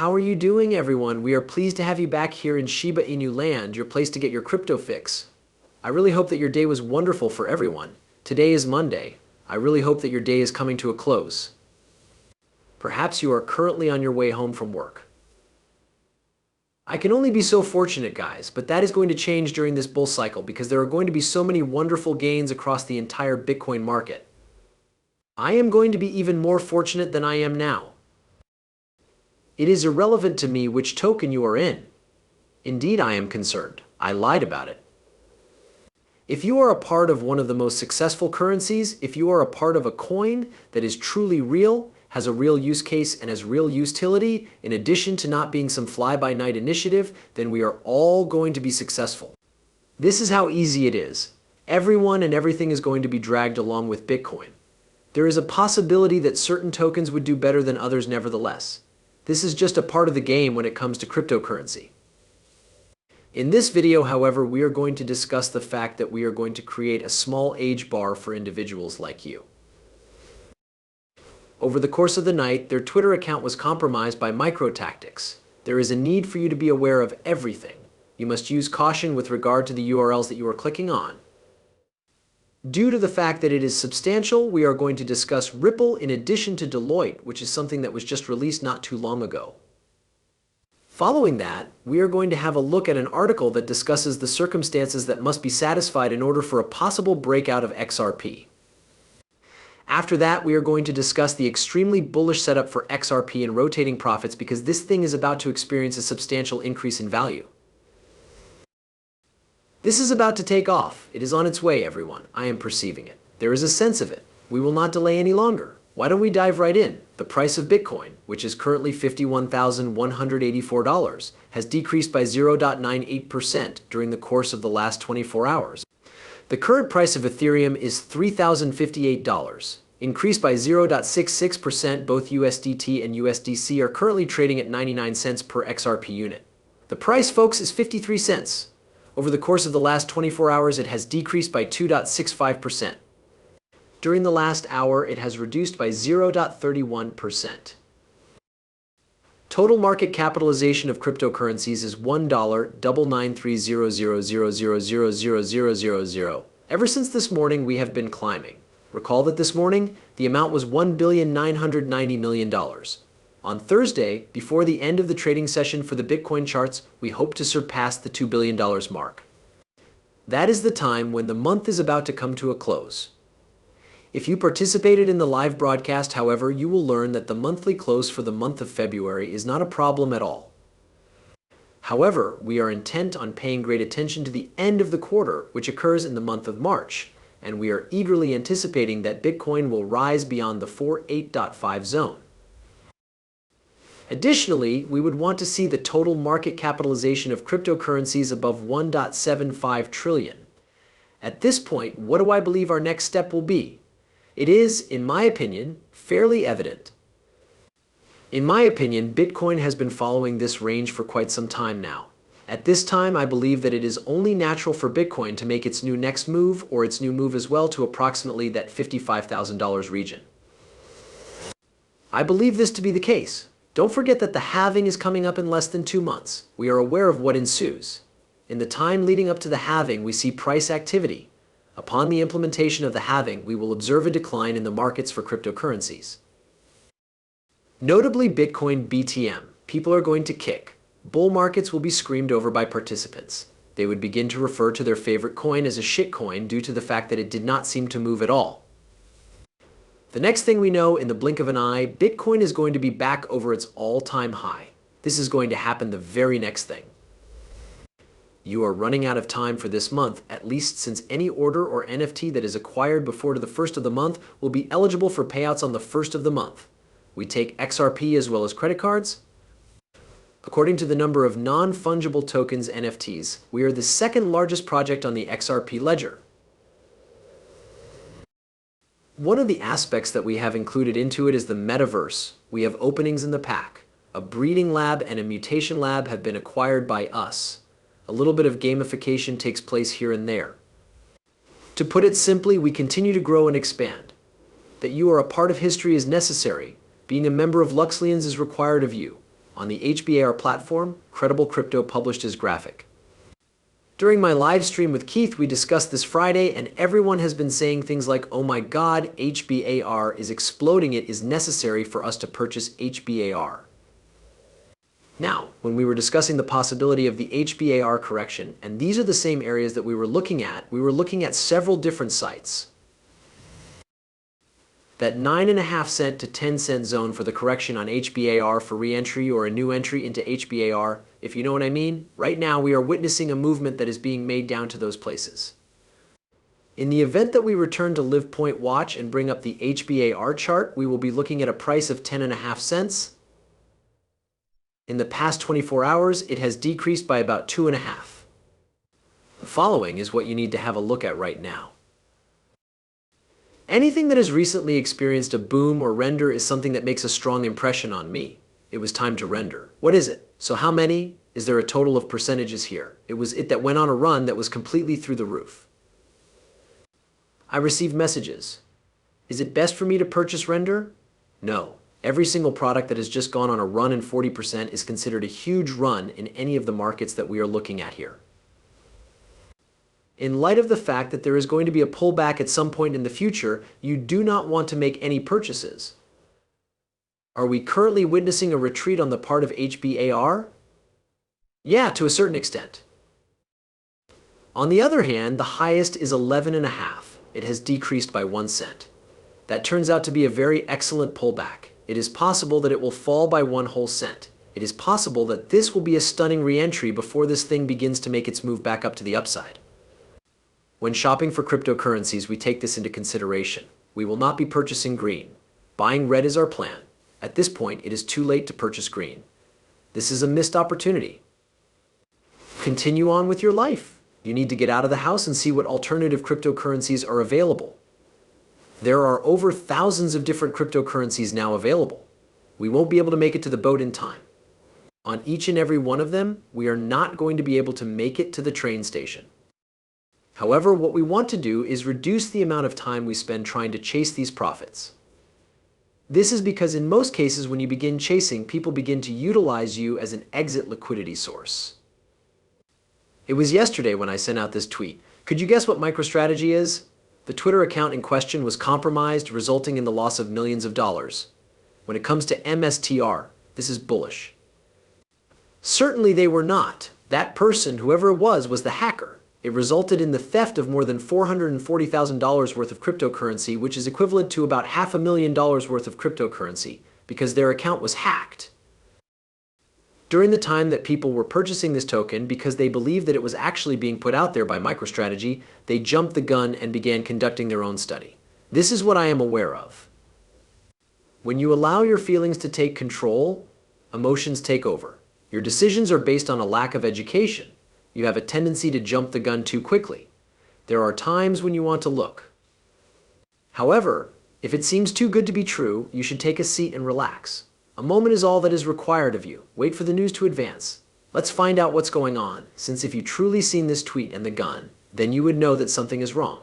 How are you doing, everyone? We are pleased to have you back here in Shiba Inu land, your place to get your crypto fix. I really hope that your day was wonderful for everyone. Today is Monday. I really hope that your day is coming to a close. Perhaps you are currently on your way home from work. I can only be so fortunate, guys, but that is going to change during this bull cycle because there are going to be so many wonderful gains across the entire Bitcoin market. I am going to be even more fortunate than I am now. It is irrelevant to me which token you are in. Indeed, I am concerned. I lied about it. If you are a part of one of the most successful currencies, if you are a part of a coin that is truly real, has a real use case, and has real utility, in addition to not being some fly-by-night initiative, then we are all going to be successful. This is how easy it is. Everyone and everything is going to be dragged along with Bitcoin. There is a possibility that certain tokens would do better than others nevertheless. This is just a part of the game when it comes to cryptocurrency. In this video, however, we are going to discuss the fact that we are going to create a small age bar for individuals like you. Over the course of the night, their Twitter account was compromised by micro-tactics. There is a need for you to be aware of everything. You must use caution with regard to the URLs that you are clicking on. Due to the fact that it is substantial, we are going to discuss Ripple in addition to Deloitte, which is something that was just released not too long ago. Following that, we are going to have a look at an article that discusses the circumstances that must be satisfied in order for a possible breakout of XRP. After that, we are going to discuss the extremely bullish setup for XRP and rotating profits because this thing is about to experience a substantial increase in value. This is about to take off. It is on its way, everyone. I am perceiving it. There is a sense of it. We will not delay any longer. Why don't we dive right in? The price of Bitcoin, which is currently $51,184, has decreased by 0.98% during the course of the last 24 hours. The current price of Ethereum is $3,058, increased by 0.66%. Both USDT and USDC are currently trading at 99 cents per XRP unit. The price, folks, is 53 cents. Over the course of the last 24 hours, it has decreased by 2.65%. During the last hour, it has reduced by 0.31%. Total market capitalization of cryptocurrencies is $1,930,000,000,000,000. Ever since this morning, we have been climbing. Recall that this morning, the amount was $1,990,000,000. On Thursday, before the end of the trading session for the Bitcoin charts, we hope to surpass the $2 billion mark. That is the time when the month is about to come to a close. If you participated in the live broadcast, however, you will learn that the monthly close for the month of February is not a problem at all. However, we are intent on paying great attention to the end of the quarter, which occurs in the month of March, and we are eagerly anticipating that Bitcoin will rise beyond the 48.5 zone. Additionally, we would want to see the total market capitalization of cryptocurrencies above 1.75 trillion. At this point, what do I believe our next step will be? It is, in my opinion, fairly evident. In my opinion, Bitcoin has been following this range for quite some time now. At this time, I believe that it is only natural for Bitcoin to make its new next move or its new move as well to approximately that $55,000 region. I believe this to be the case. Don't forget that the halving is coming up in less than 2 months. We are aware of what ensues. In the time leading up to the halving, we see price activity. Upon the implementation of the halving, we will observe a decline in the markets for cryptocurrencies. Notably, Bitcoin BTM. People are going to kick. Bull markets will be screamed over by participants. They would begin to refer to their favorite coin as a shitcoin due to the fact that it did not seem to move at all. The next thing we know, in the blink of an eye, Bitcoin is going to be back over its all-time high. This is going to happen the very next thing. You are running out of time for this month, at least since any order or NFT that is acquired before the first of the month will be eligible for payouts on the first of the month. We take XRP as well as credit cards. According to the number of non-fungible tokens NFTs, we are the second largest project on the XRP ledger. One of the aspects that we have included into it is the metaverse. We have openings in the pack. A breeding lab and a mutation lab have been acquired by us. A little bit of gamification takes place here and there. To put it simply, we continue to grow and expand. That you are a part of history is necessary. Being a member of Luxlians is required of you. On the HBAR platform, Credible Crypto published his graphic. During my live stream with Keith, we discussed this Friday, and everyone has been saying things like, oh my god, HBAR is exploding, it is necessary for us to purchase HBAR. Now, when we were discussing the possibility of the HBAR correction, and these are the same areas that we were looking at several different sites. That 9.5 cent to 10 cent zone for the correction on HBAR for re-entry or a new entry into HBAR, if you know what I mean. Right now we are witnessing a movement that is being made down to those places. In the event that we return to Live Point Watch and bring up the HBAR chart, we will be looking at a price of 10.5 cents. In the past 24 hours, it has decreased by about 2.5. The following is what you need to have a look at right now. Anything that has recently experienced a boom or render is something that makes a strong impression on me. It was time to render. What is it? So how many? Is there a total of percentages here? It was it that went on a run that was completely through the roof. I received messages. Is it best for me to purchase render? No. Every single product that has just gone on a run in 40% is considered a huge run in any of the markets that we are looking at here. In light of the fact that there is going to be a pullback at some point in the future, you do not want to make any purchases. Are we currently witnessing a retreat on the part of HBAR? Yeah, to a certain extent. On the other hand, the highest is 11.5. It has decreased by 1 cent. That turns out to be a very excellent pullback. It is possible that it will fall by 1 whole cent. It is possible that this will be a stunning re-entry before this thing begins to make its move back up to the upside. When shopping for cryptocurrencies, we take this into consideration. We will not be purchasing green. Buying red is our plan. At this point, it is too late to purchase green. This is a missed opportunity. Continue on with your life. You need to get out of the house and see what alternative cryptocurrencies are available. There are over thousands of different cryptocurrencies now available. We won't be able to make it to the boat in time. On each and every one of them, we are not going to be able to make it to the train station. However, what we want to do is reduce the amount of time we spend trying to chase these profits. This is because in most cases when you begin chasing, people begin to utilize you as an exit liquidity source. It was yesterday when I sent out this tweet. Could you guess what MicroStrategy is? The Twitter account in question was compromised, resulting in the loss of millions of dollars. When it comes to MSTR, this is bullish. Certainly they were not. That person, whoever it was the hacker. It resulted in the theft of more than $440,000 worth of cryptocurrency, which is equivalent to about $500,000 worth of cryptocurrency, because their account was hacked. During the time that people were purchasing this token because they believed that it was actually being put out there by MicroStrategy, they jumped the gun and began conducting their own study. This is what I am aware of. When you allow your feelings to take control, emotions take over. Your decisions are based on a lack of education. You have a tendency to jump the gun too quickly. There are times when you want to look. However, if it seems too good to be true, you should take a seat and relax. A moment is all that is required of you. Wait for the news to advance. Let's find out what's going on, since if you truly seen this tweet and the gun, then you would know that something is wrong.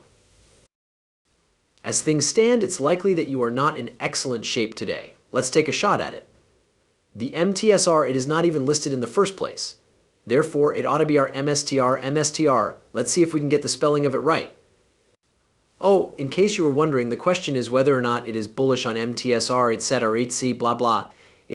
As things stand, it's likely that you are not in excellent shape today. Let's take a shot at it. The MTSR, it is not even listed in the first place. Therefore, it ought to be our MSTR. Let's see if we can get the spelling of it right. Oh, in case you were wondering, the question is whether or not it is bullish on MTSR, etc., HC, blah, blah.